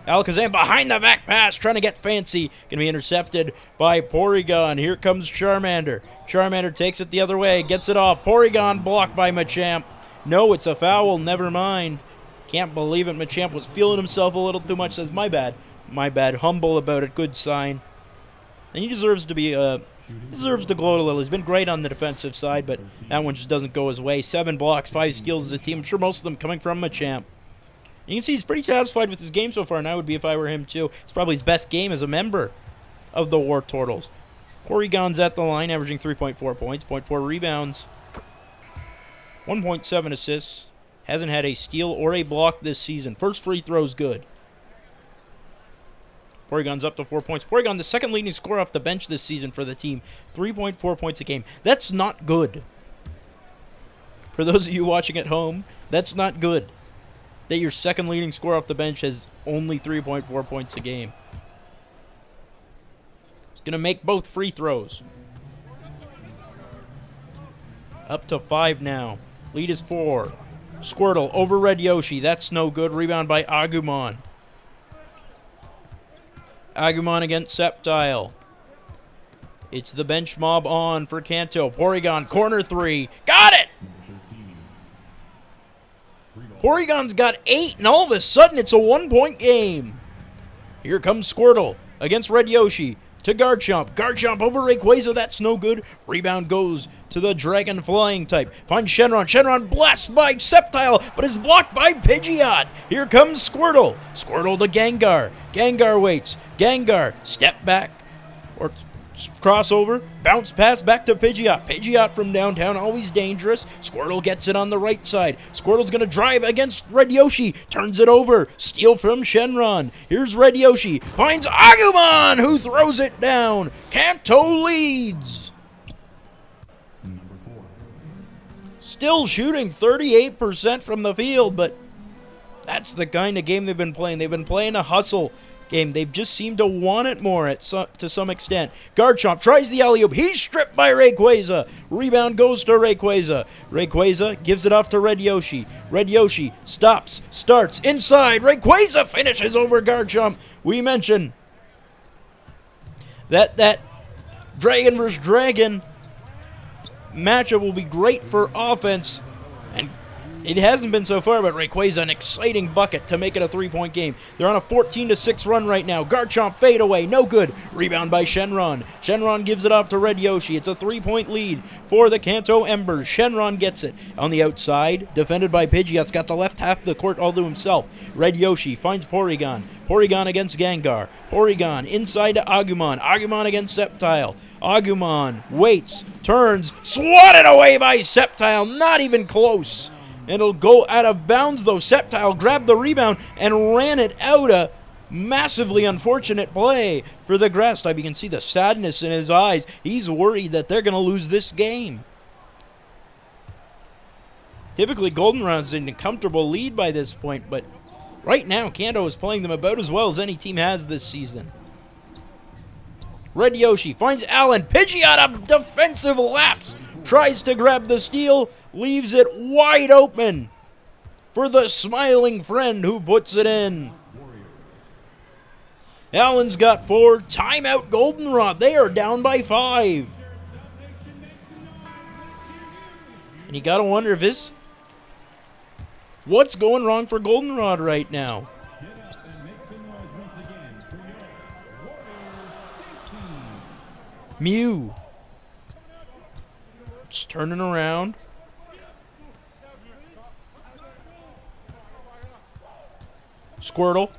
Alakazam behind the back pass, trying to get fancy. Going to be intercepted by Porygon. Here comes Charmander. Charmander takes it the other way, gets it off. Porygon blocked by Machamp. No, it's a foul, never mind. Can't believe it. Machamp was feeling himself a little too much. Says, my bad. My bad. Humble about it. Good sign. And he deserves to be, deserves to gloat a little. He's been great on the defensive side, but that one just doesn't go his way. 7 blocks, 5 steals as a team. I'm sure most of them coming from Machamp. You can see he's pretty satisfied with his game so far, and I would be if I were him too. It's probably his best game as a member of the Wartortles. Porygon's at the line, averaging 3.4 points, 0.4 rebounds, 1.7 assists. Hasn't had a steal or a block this season. First free throw's good. Porygon's up to 4 points. Porygon, the second leading scorer off the bench this season for the team. 3.4 points a game. That's not good. For those of you watching at home, that's not good. That your second leading scorer off the bench has only 3.4 points a game. He's going to make both free throws. Up to 5 now. Lead is 4. Squirtle over Red Yoshi. That's no good. Rebound by Agumon. Agumon against Sceptile. It's the bench mob on for Kanto. Porygon, corner 3. Got it! Porygon's got 8, and all of a sudden it's a 1-point game. Here comes Squirtle against Red Yoshi to Garchomp. Garchomp over Rayquaza. That's no good. Rebound goes to the Dragon Flying type. Finds Shenron. Shenron blessed by Sceptile, but is blocked by Pidgeot. Here comes Squirtle. Squirtle to Gengar. Gengar waits. Gengar, step back, or crossover, bounce pass back to Pidgeot. Pidgeot from downtown, always dangerous. Squirtle gets it on the right side. Squirtle's going to drive against Red Yoshi. Turns it over. Steal from Shenron. Here's Red Yoshi. Finds Agumon, who throws it down. Kanto leads. Still shooting 38% from the field, but that's the kind of game they've been playing. They've been playing a hustle. game. They've just seemed to want it more to some extent. Garchomp tries the alley-oop. He's stripped by Rayquaza. Rebound goes to Rayquaza. Rayquaza gives it off to Red Yoshi. Red Yoshi stops, starts inside. Rayquaza finishes over Garchomp. We mentioned that Dragon vs. Dragon matchup will be great for offense, and it hasn't been so far, but Rayquaza an exciting bucket to make it a 3-point game. They're on a 14-6 run right now. Garchomp fade away, no good. Rebound by Shenron. Shenron gives it off to Red Yoshi. It's a 3-point lead for the Kanto Embers. Shenron gets it on the outside, defended by Pidgeot's got the left half of the court all to himself. Red Yoshi finds Porygon. Porygon against Gengar. Porygon inside to Agumon. Agumon against Sceptile. Agumon waits, turns, swatted away by Sceptile. Not even close. It'll go out of bounds, though. Sceptile grabbed the rebound and ran it out. A massively unfortunate play for the grass type. You can see the sadness in his eyes. He's worried that they're going to lose this game. Typically, Goldenrod's in a comfortable lead by this point, but right now, Kanto is playing them about as well as any team has this season. Red Yoshi finds Allen. Pidgeot up defensive lapse. Tries to grab the steal. Leaves it wide open for the smiling friend who puts it in. Allen's got 4. Timeout Goldenrod. They are down by 5. And you gotta wonder if this... What's going wrong for Goldenrod right now? Mew. Just turning around. Squirtle.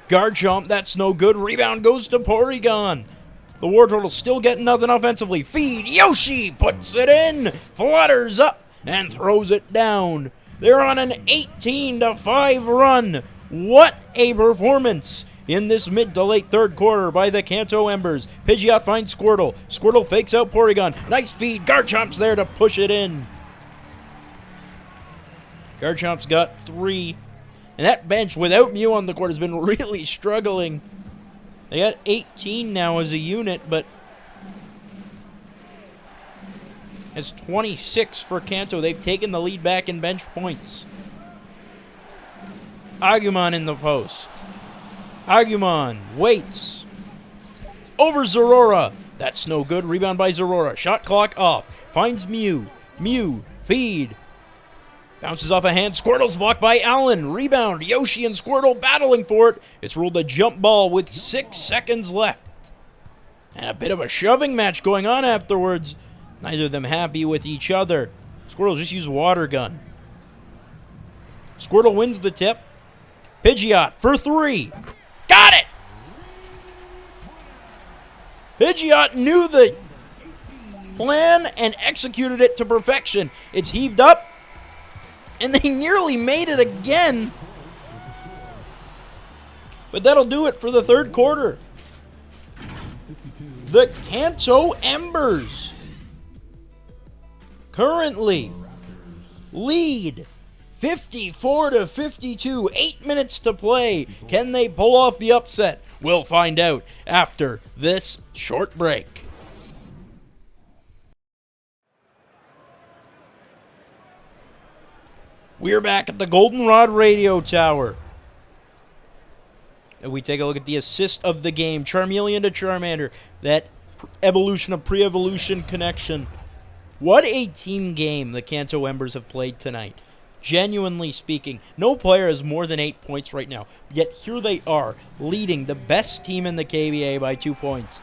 Garchomp, that's no good. Rebound goes to Porygon. The Wartortles still getting nothing offensively. Feed. Yoshi puts it in. Flutters up and throws it down. They're on an 18-5 run. What a performance in this mid to late third quarter by the Kanto Embers. Pidgeot finds Squirtle. Squirtle fakes out Porygon. Nice feed. Garchomp's there to push it in. Garchomp's got 3. And that bench without Mew on the court has been really struggling. They got 18 now as a unit, but it's 26 for Kanto. They've taken the lead back in bench points. Agumon in the post. Agumon waits. Over Zorora. That's no good. Rebound by Zorora. Shot clock off. Finds Mew. Mew. Feed. Bounces off a hand. Squirtle's blocked by Allen. Rebound. Yoshi and Squirtle battling for it. It's ruled a jump ball with 6 seconds left. And a bit of a shoving match going on afterwards. Neither of them happy with each other. Squirtle just used water gun. Squirtle wins the tip. Pidgeot for 3. Got it! Pidgeot knew the plan and executed it to perfection. It's heaved up. And they nearly made it again. But that'll do it for the third quarter. The Kanto Embers currently lead 54-52. 8 minutes to play. Can they pull off the upset? We'll find out after this short break. We're back at the Goldenrod Radio Tower. And we take a look at the assist of the game. Charmeleon to Charmander. That evolution of pre-evolution connection. What a team game the Kanto Embers have played tonight. Genuinely speaking, no player has more than 8 points right now. Yet here they are, leading the best team in the KBA by 2 points.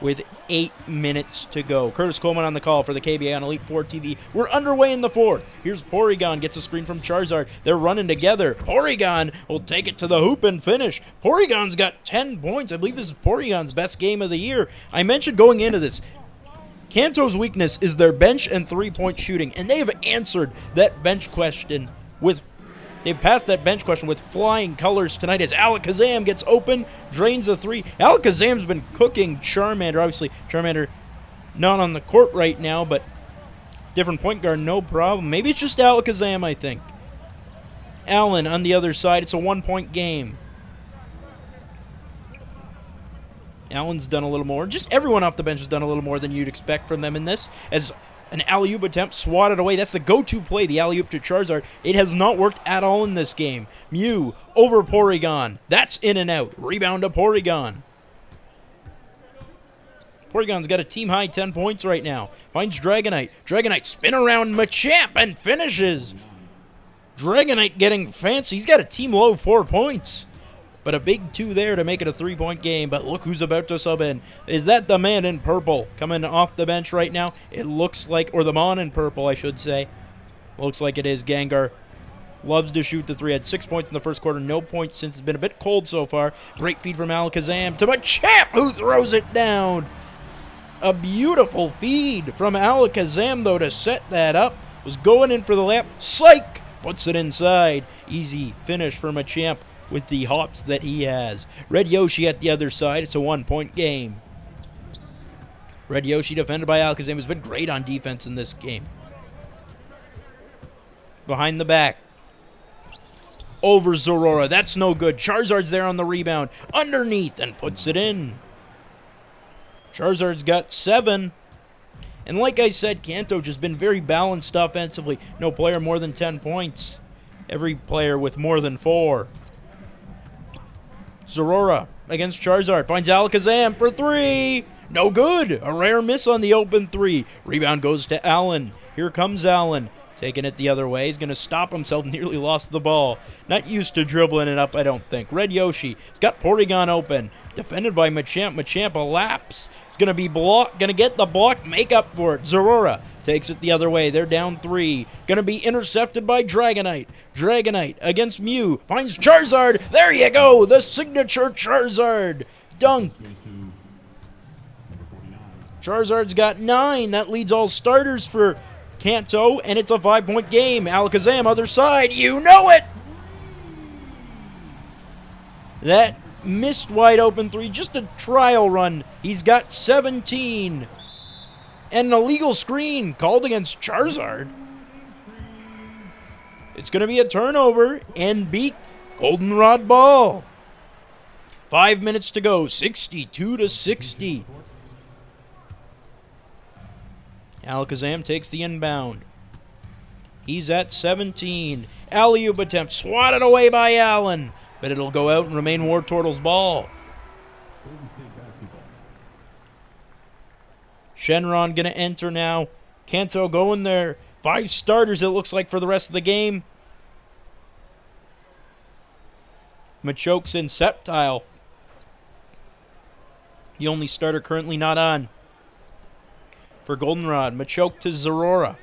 With 8 minutes to go. Curtis Coleman on the call for the KBA on Elite Four TV. We're underway in the fourth. Here's Porygon, gets a screen from Charizard. They're running together. Porygon will take it to the hoop and finish. Porygon's got 10 points. I believe this is Porygon's best game of the year. I mentioned going into this, Kanto's weakness is their bench and three-point shooting, and they have answered that bench question with... They've passed that bench question with flying colors tonight as Alakazam gets open, drains a 3. Alakazam's been cooking Charmander. Obviously, Charmander not on the court right now, but different point guard, no problem. Maybe it's just Alakazam, I think. Allen on the other side. It's a 1-point game. Allen's done a little more. Just everyone off the bench has done a little more than you'd expect from them in this. As an alley-oop attempt swatted away. That's the go-to play, the alley-oop to Charizard. It has not worked at all in this game. Mew over Porygon. That's in and out. Rebound to Porygon. Porygon's got a team-high 10 points right now. Finds Dragonite. Dragonite spin around Machamp and finishes. Dragonite getting fancy. He's got a team-low 4 points. But a big 2 there to make it a 3-point game. But look who's about to sub in. Is that the man in purple coming off the bench right now? It looks like, or the mon in purple, I should say. Looks like it is. Gengar loves to shoot the 3. Had 6 points in the first quarter. No points since it's been a bit cold so far. Great feed from Alakazam to Machamp, who throws it down. A beautiful feed from Alakazam, though, to set that up. Was going in for the layup. Psych! Puts it inside. Easy finish for Machamp with the hops that he has. Red Yoshi at the other side. It's a 1-point game. Red Yoshi defended by Alakazam has been great on defense in this game. Behind the back. Over Zorora. That's no good. Charizard's there on the rebound. Underneath and puts it in. Charizard's got 7. And like I said, Kanto just been very balanced offensively. No player more than 10 points. Every player with more than 4. Zorora against Charizard. Finds Alakazam for 3. No good. A rare miss on the open 3. Rebound goes to Allen. Here comes Allen. Taking it the other way. He's going to stop himself. Nearly lost the ball. Not used to dribbling it up, I don't think. Red Yoshi. He's got Porygon open. Defended by Machamp. Machamp a lapse. It's going to be blocked. Going to get the block. Make up for it. Zorora takes it the other way. They're down 3. Going to be intercepted by Dragonite. Dragonite against Mew. Finds Charizard. There you go. The signature Charizard. Dunk. Charizard's got 9. That leads all starters for Kanto, and it's a 5-point game. Alakazam, other side. You know it. That missed wide open 3. Just a trial run. He's got 17. And an illegal screen called against Charizard. It's going to be a turnover and beat Goldenrod ball. 5 minutes to go. 62-60. Alakazam takes the inbound. He's at 17. Alley-oop attempt swatted away by Allen. But it'll go out and remain Wartortles ball. Shenron going to enter now. Kanto going there. 5 starters, it looks like, for the rest of the game. Machoke's in Sceptile. The only starter currently not on for Goldenrod. Machoke to Zorora.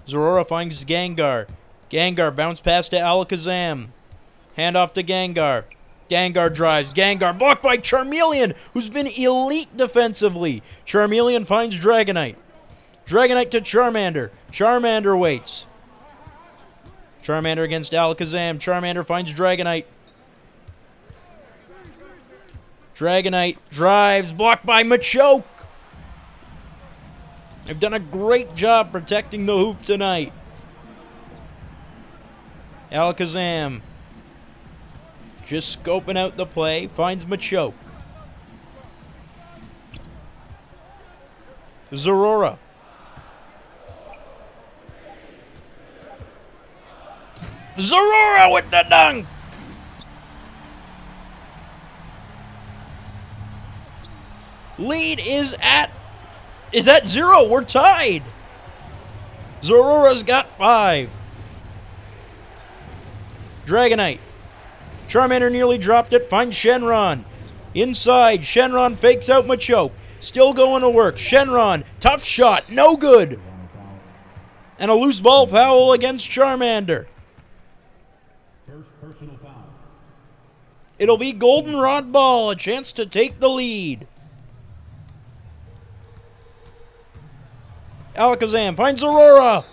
Zorora finds Gengar. Gengar bounce pass to Alakazam. Hand off to Gengar. Gengar drives. Gengar blocked by Charmeleon, who's been elite defensively. Charmeleon finds Dragonite. Dragonite to Charmander. Charmander waits. Charmander against Alakazam. Charmander finds Dragonite. Dragonite drives. Blocked by Machoke. They've done a great job protecting the hoop tonight. Alakazam just scoping out the play. Finds Machoke. Zorora. Zorora with the dunk. Lead is at 0. We're tied. Zorora's got 5. Dragonite. Charmander nearly dropped it. Finds Shenron. Inside. Shenron fakes out Machoke. Still going to work. Shenron. Tough shot. No good. And a loose ball foul against Charmander. First personal foul. It'll be Goldenrod ball. A chance to take the lead. Alakazam finds Zorora.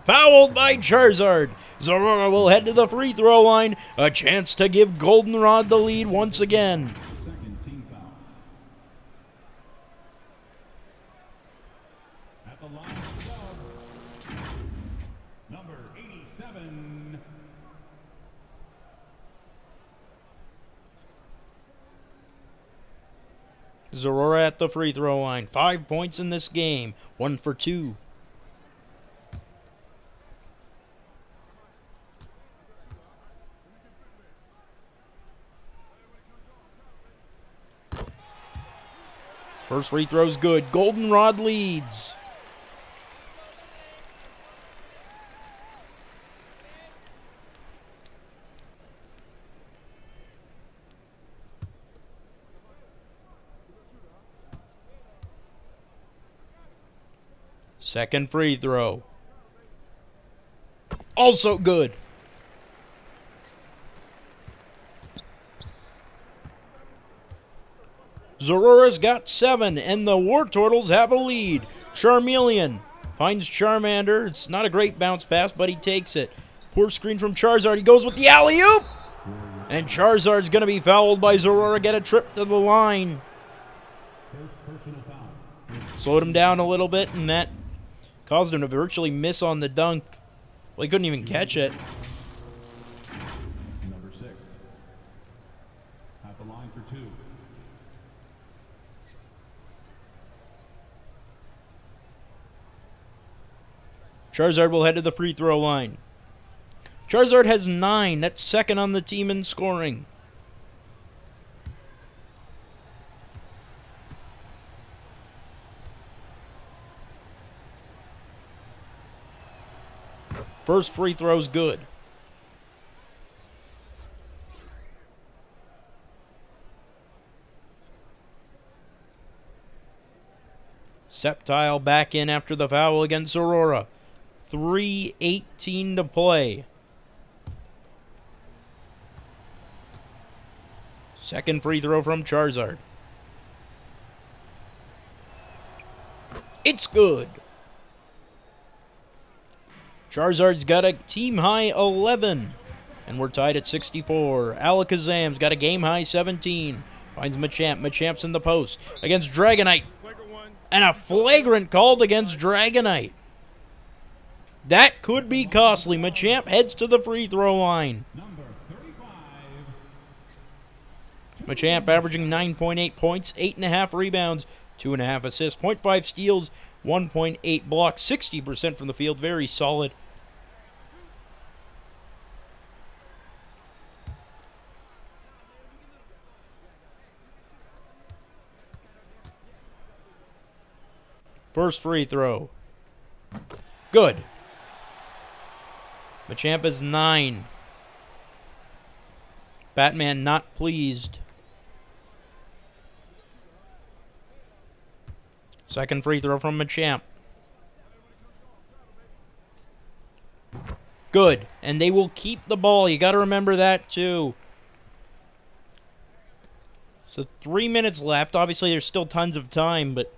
Fouled by Charizard. Zorora will head to the free throw line. A chance to give Goldenrod the lead once again. Second team foul. At the line of sub, number 87, Zorora at the free throw line. 5 points in this game. 1 for 2. First free throw's good. Goldenrod leads. Second free throw. Also good. Zorora's got 7, and the Wartortles have a lead. Charmeleon finds Charmander. It's not a great bounce pass, but he takes it. Poor screen from Charizard. He goes with the alley-oop. And Charizard's going to be fouled by Zorora. Get a trip to the line. Slowed him down a little bit, and that caused him to virtually miss on the dunk. Well, he couldn't even catch it. Number 6. At the line for 2. Charizard will head to the free throw line. Charizard has 9. That's second on the team in scoring. First free throw's good. Sceptile back in after the foul against Aurora. 3:18 to play. Second free throw from Charizard. It's good. Charizard's got a team-high 11. And we're tied at 64. Alakazam's got a game-high 17. Finds Machamp. Machamp's in the post against Dragonite. And a flagrant called against Dragonite. That could be costly. Machamp heads to the free throw line. Machamp averaging 9.8 points, 8.5 rebounds, 2.5 assists, 0.5 steals, 1.8 blocks, 60% from the field. Very solid. First free throw. Good. Machamp is 9. Batman not pleased. Second free throw from Machamp. Good. And they will keep the ball. You got to remember that too. So 3 minutes left. Obviously, there's still tons of time, but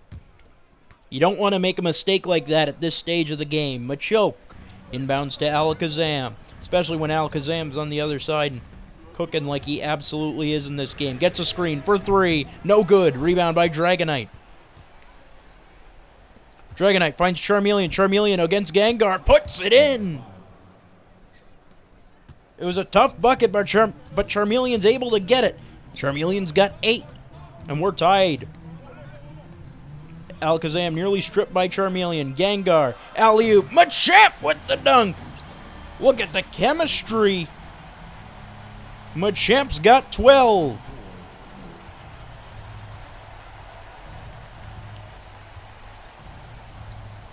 you don't want to make a mistake like that at this stage of the game. Machoke inbounds to Alakazam, especially when Alakazam's on the other side and cooking like he absolutely is in this game. Gets a screen for 3. No good. Rebound by Dragonite. Dragonite finds Charmeleon. Charmeleon against Gengar. Puts it in. It was a tough bucket, but Charmeleon's able to get it. Charmeleon's got 8. And we're tied. Alakazam nearly stripped by Charmeleon. Gengar. Alley-oop. Machamp with the dunk. Look at the chemistry. Machamp's got 12.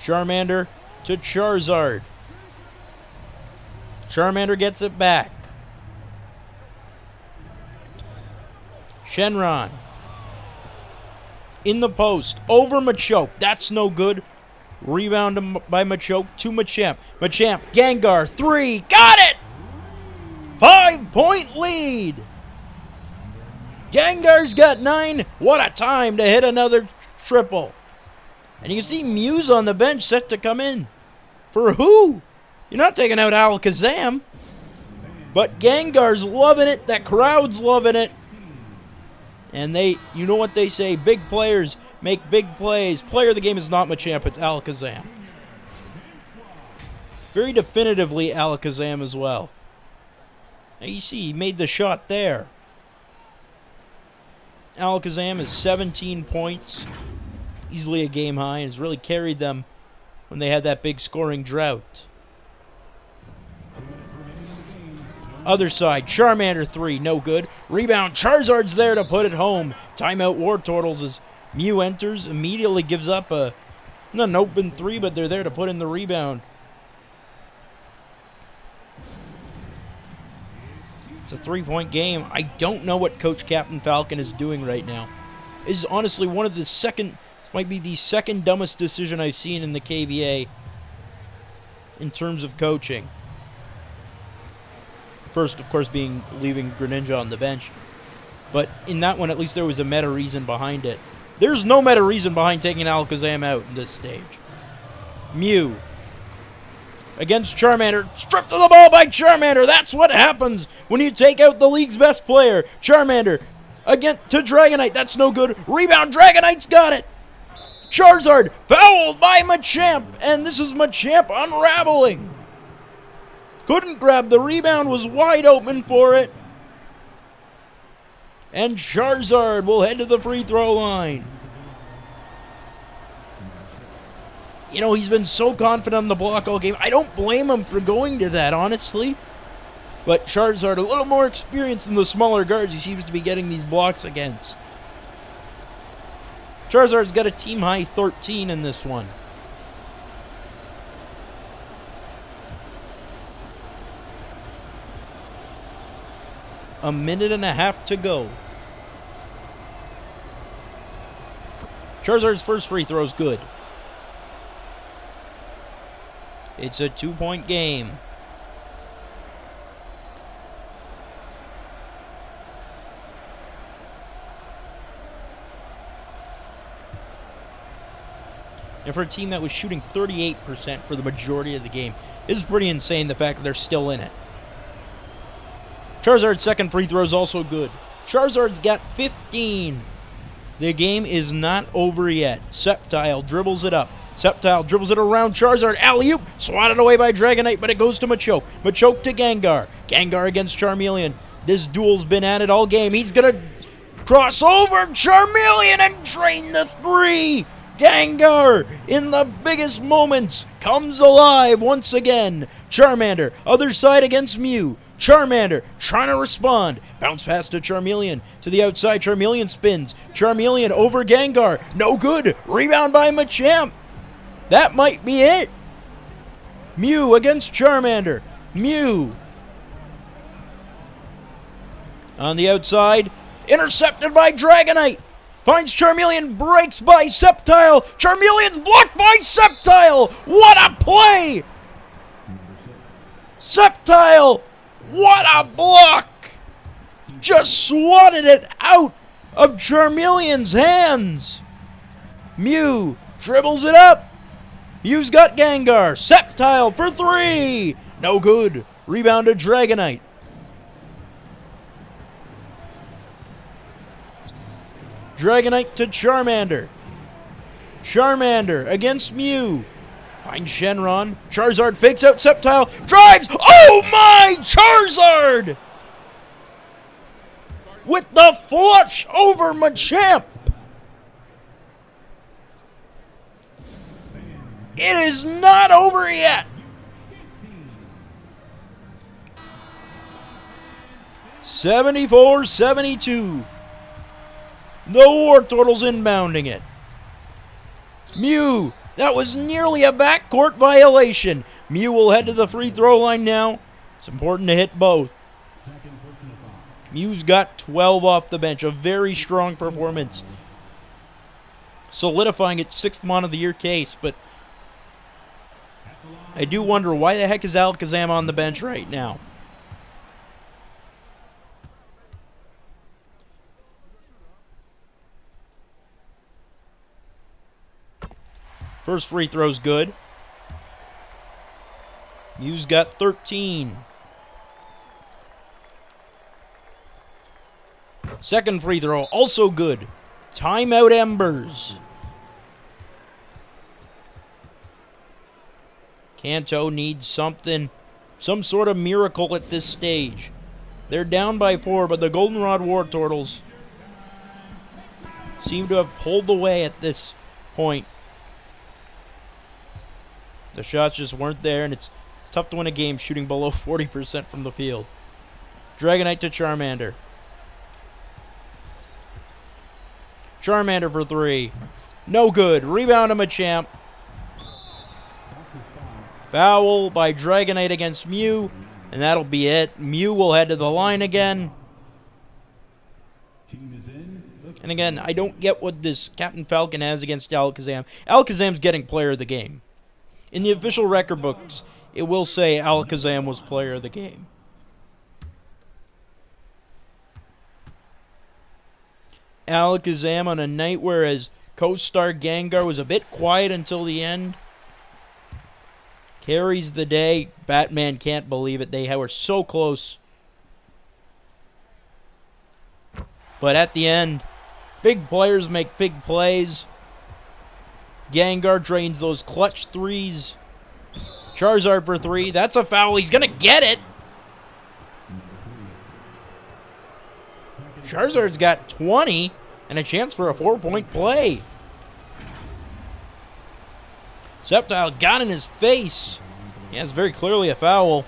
Charmander to Charizard. Charmander gets it back. Shenron. In the post. Over Machoke. That's no good. Rebound by Machoke to Machamp. Machamp. Gengar. 3. Got it! 5-point lead. Gengar's got 9. What a time to hit another triple. And you can see Muse on the bench set to come in. For who? You're not taking out Alakazam. But Gengar's loving it. That crowd's loving it. And you know what they say, big players make big plays. Player of the game is not Machamp, it's Alakazam. Very definitively Alakazam as well. Now you see, he made the shot there. Alakazam is 17 points. Easily a game high, and has really carried them when they had that big scoring drought. Other side, Charmander 3, no good. Rebound, Charizard's there to put it home. Timeout Wartortles as Mew enters, immediately gives up not an open 3, but they're there to put in the rebound. It's a 3-point game. I don't know what Coach Captain Falcon is doing right now. This is honestly one of the this might be the second dumbest decision I've seen in the KBA in terms of coaching. First, of course, being leaving Greninja on the bench. But in that one, at least there was a meta reason behind it. There's no meta reason behind taking Alakazam out in this stage. Mew against Charmander. Stripped of the ball by Charmander. That's what happens when you take out the league's best player. Charmander again to Dragonite. That's no good. Rebound. Dragonite's got it. Charizard fouled by Machamp. And this is Machamp unraveling. Couldn't grab the rebound. Was wide open for it. And Charizard will head to the free throw line. You know, he's been so confident on the block all game. I don't blame him for going to that, honestly. But Charizard, a little more experienced than the smaller guards he seems to be getting these blocks against. Charizard's got a team high 13 in this one. A minute and a half to go. Charizard's first free throw is good. It's a 2-point game. And for a team that was shooting 38% for the majority of the game, this is pretty insane, the fact that they're still in it. Charizard's second free throw is also good. Charizard's got 15. The game is not over yet. Sceptile dribbles it up. Sceptile dribbles it around Charizard. Alley-oop. Swatted away by Dragonite, but it goes to Machoke. Machoke to Gengar. Gengar against Charmeleon. This duel's been at it all game. He's going to cross over Charmeleon and drain the 3. Gengar, in the biggest moments, comes alive once again. Charmander, other side against Mew. Charmander trying to respond. Bounce pass to Charmeleon. To the outside, Charmeleon spins. Charmeleon over Gengar. No good. Rebound by Machamp. That might be it. Mew against Charmander. Mew. On the outside. Intercepted by Dragonite. Finds Charmeleon. Breaks by Sceptile. Charmeleon's blocked by Sceptile. What a play. Sceptile. What a block! Just swatted it out of Charmeleon's hands. Mew dribbles it up. Mew's got Gengar. Sceptile for 3. No good. Rebound to Dragonite. Dragonite to Charmander. Charmander against Mew. Finds Shenron. Charizard fakes out Sceptile. Drives. Oh my! Charizard! With the flush over Machamp. It is not over yet. 74-72. The Wartortles inbounding it. Mew. That was nearly a backcourt violation. Mew will head to the free throw line now. It's important to hit both. Mew's got 12 off the bench. A very strong performance. Solidifying its 6th Mon of the Year case, but I do wonder why the heck is Alakazam on the bench right now? First free throw's good. Mew's got 13. Second free throw, also good. Timeout Embers. Kanto needs something, some sort of miracle at this stage. They're down by 4, but the Goldenrod Wartortles seem to have pulled away at this point. The shots just weren't there, and it's tough to win a game shooting below 40% from the field. Dragonite to Charmander. Charmander for 3. No good. Rebound to Machamp. Foul by Dragonite against Mew, and that'll be it. Mew will head to the line again. And again, I don't get what this Captain Falcon has against Alakazam. Alakazam's getting player of the game. In the official record books, it will say Alakazam was player of the game. Alakazam on a night where his co-star Gengar was a bit quiet until the end. Carries the day. Batman can't believe it. They were so close. But at the end, big players make big plays. Gengar drains those clutch threes. Charizard for 3. That's a foul. He's going to get it. Charizard's got 20 and a chance for a 4-point play. Sceptile got in his face. Yeah, it's very clearly a foul.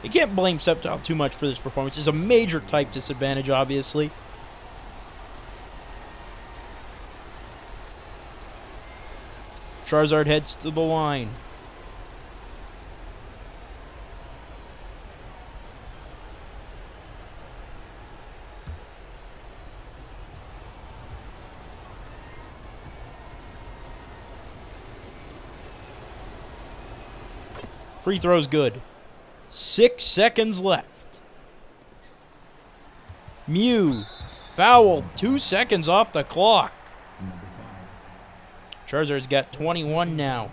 You can't blame Sceptile too much for this performance. It's a major type disadvantage, obviously. Charizard heads to the line. Free throw's good. 6 seconds left. Mew. Fouled. 2 seconds off the clock. Charizard's got 21 now.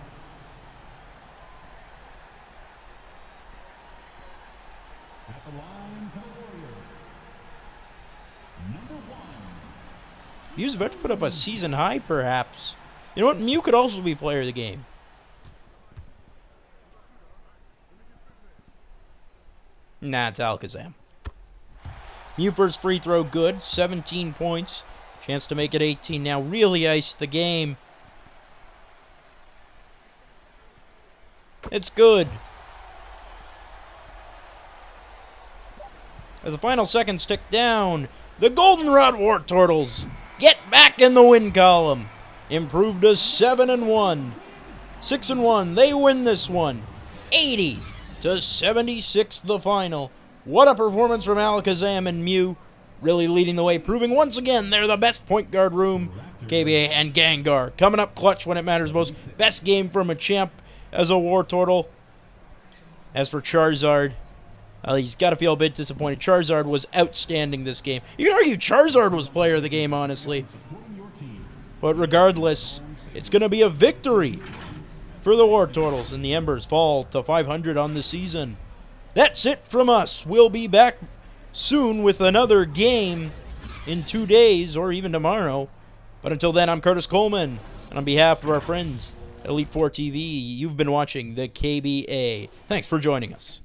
Mew's about to put up a season high, perhaps. You know what? Mew could also be player of the game. Nah, it's Alakazam. Mew first free throw good. 17 points. Chance to make it 18 now. Really iced the game. It's good. As the final seconds tick down, the Goldenrod Wartortles get back in the win column. Improved to 7-1. 6-1. They win this one. 80-76 the final. What a performance from Alakazam and Mew. Really leading the way, proving once again they're the best point guard room. KBA and Gengar coming up clutch when it matters most. Best game from Machamp as a Wartortle. As for Charizard, he's got to feel a bit disappointed. Charizard was outstanding this game. You can argue Charizard was player of the game, honestly. But regardless, it's going to be a victory for the Wartortles, and the Embers fall to 500 on the season. That's it from us. We'll be back soon with another game in 2 days or even tomorrow. But until then, I'm Curtis Coleman, and on behalf of our friends at Elite 4 TV, you've been watching the KBA. Thanks for joining us.